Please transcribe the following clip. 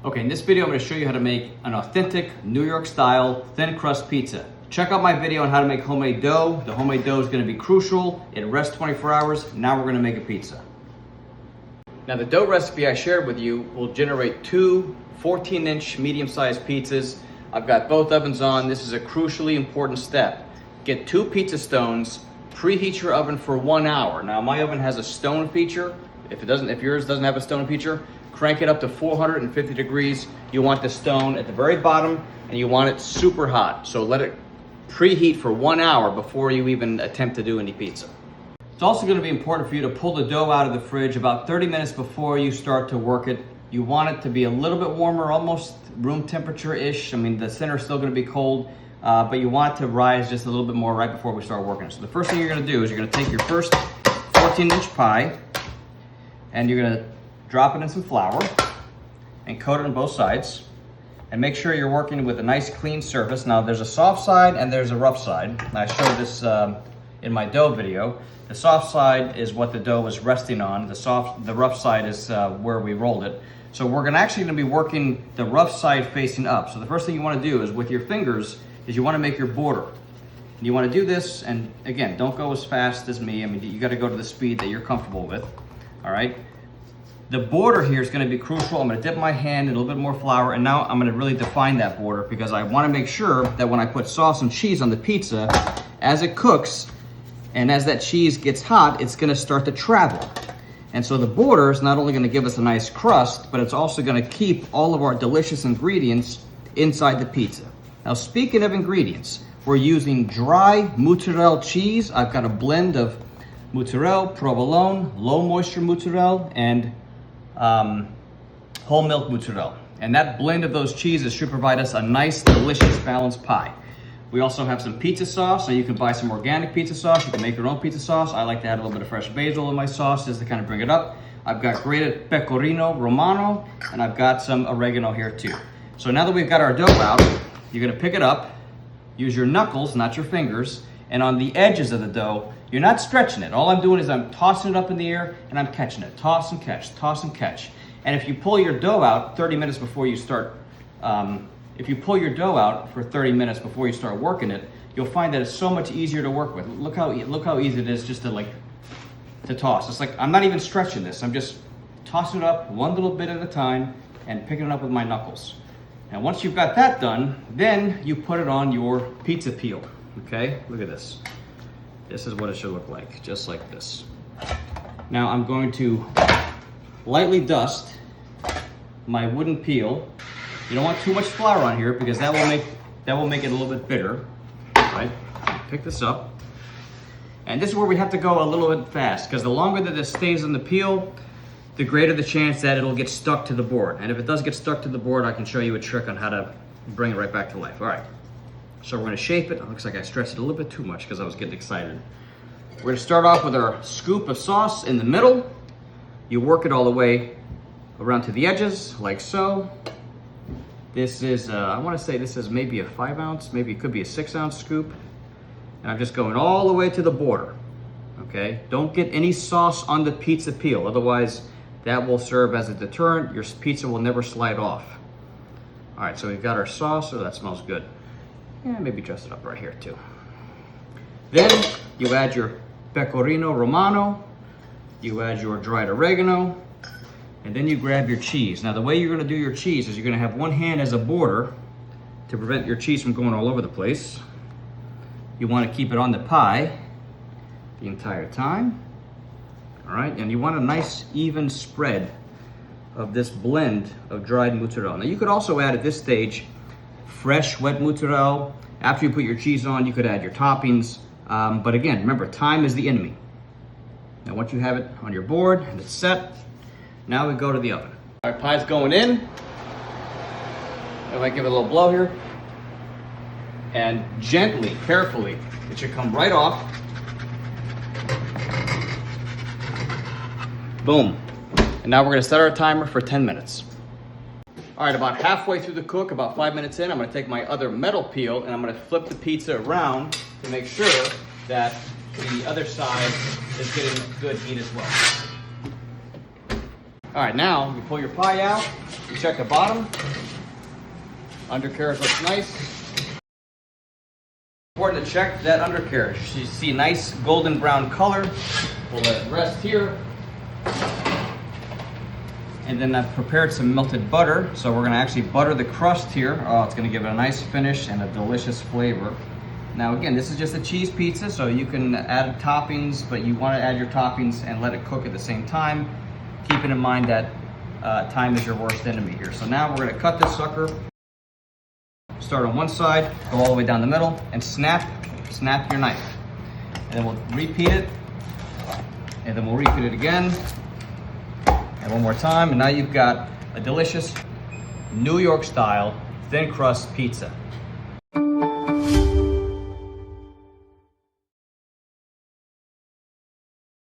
Okay, in this video I'm going to show you how to make an authentic New York style thin crust pizza. Check out my video on how to make homemade dough. The homemade dough is going to be crucial. It rests 24 hours. Now we're going to make a pizza. Now the dough recipe I shared with you will generate two 14-inch medium-sized pizzas. I've got both ovens on. This is a crucially important step. Get 2 pizza stones, preheat your oven for 1 hour. Now my oven has a stone feature. If yours doesn't have a stone feature, crank it up to 450 degrees. You want the stone at the very bottom and you want it super hot. So let it preheat for 1 hour before you even attempt to do any pizza. It's also going to be important for you to pull the dough out of the fridge about 30 minutes before you start to work it. You want it to be a little bit warmer, almost room temperature-ish. I mean, the center is still going to be cold, but you want it to rise just a little bit more right before we start working it. So the first thing you're going to do is you're going to take your first 14-inch pie and you're going to drop it in some flour and coat it on both sides. And make sure you're working with a nice clean surface. Now there's a soft side and there's a rough side. And I showed this in my dough video. The soft side is what the dough is resting on. The rough side is where we rolled it. So we're actually gonna be working the rough side facing up. So the first thing you wanna do is with your fingers is you wanna make your border. And you wanna do this, and again, don't go as fast as me. I mean, you gotta go to the speed that you're comfortable with, all right? The border here is going to be crucial. I'm going to dip my hand in a little bit more flour, and now I'm going to really define that border because I want to make sure that when I put sauce and cheese on the pizza, as it cooks and as that cheese gets hot, it's going to start to travel. And so the border is not only going to give us a nice crust, but it's also going to keep all of our delicious ingredients inside the pizza. Now, speaking of ingredients, we're using dry mozzarella cheese. I've got a blend of mozzarella, provolone, low moisture mozzarella, and whole milk mozzarella. And that blend of those cheeses should provide us a nice, delicious, balanced pie. We also have some pizza sauce, so you can buy some organic pizza sauce. You can make your own pizza sauce. I like to add a little bit of fresh basil in my sauce just to kind of bring it up. I've got grated pecorino romano, and I've got some oregano here too. So now that we've got our dough out, you're gonna pick it up, use your knuckles, not your fingers, and on the edges of the dough, you're not stretching it. All I'm doing is I'm tossing it up in the air and I'm catching it. Toss and catch, toss and catch. And if you pull your dough out 30 minutes before you start, if you pull your dough out for 30 minutes before you start working it, you'll find that it's so much easier to work with. Look how easy it is just to toss. It's like I'm not even stretching this. I'm just tossing it up one little bit at a time and picking it up with my knuckles. And once you've got that done, then you put it on your pizza peel. Okay, look at this. This is what it should look like, just like this. Now I'm going to lightly dust my wooden peel. You don't want too much flour on here because that will make it a little bit bitter. Right? Pick this up. And this is where we have to go a little bit fast because the longer that this stays on the peel, the greater the chance that it'll get stuck to the board. And if it does get stuck to the board, I can show you a trick on how to bring it right back to life. All right. So we're gonna shape it. It looks like I stressed it a little bit too much because I was getting excited. We're gonna start off with our scoop of sauce in the middle. You work it all the way around to the edges, like so. This is, I wanna say this is maybe a 5 ounce, maybe it could be a 6 ounce scoop. And I'm just going all the way to the border, okay? Don't get any sauce on the pizza peel, otherwise that will serve as a deterrent. Your pizza will never slide off. All right, so we've got our sauce. Oh, that smells good. Yeah, maybe dress it up right here too. Then you add your pecorino romano, you add your dried oregano, and then you grab your cheese. Now the way you're gonna do your cheese is you're gonna have one hand as a border to prevent your cheese from going all over the place. You wanna keep it on the pie the entire time. All right, and you want a nice even spread of this blend of dried mozzarella. Now you could also add at this stage fresh wet mozzarella. After you put your cheese on, you could add your toppings. But again, remember, time is the enemy. Now once you have it on your board and it's set, now we go to the oven. Our pie's going in. If I give it a little blow here. And gently, carefully, it should come right off. Boom. And now we're gonna set our timer for 10 minutes. All right, about halfway through the cook, about 5 minutes in, I'm gonna take my other metal peel and I'm gonna flip the pizza around to make sure that the other side is getting good heat as well. All right, now you pull your pie out, you check the bottom. Undercarriage looks nice. Important to check that undercarriage. You see a nice golden brown color. We'll let it rest here. And then I've prepared some melted butter. So we're gonna actually butter the crust here. Oh, it's gonna give it a nice finish and a delicious flavor. Now again, this is just a cheese pizza, so you can add toppings, but you wanna add your toppings and let it cook at the same time. Keeping in mind that time is your worst enemy here. So now we're gonna cut this sucker. Start on one side, go all the way down the middle, and snap your knife. And then we'll repeat it, and then we'll repeat it again, and one more time, and now you've got a delicious New York style thin crust pizza.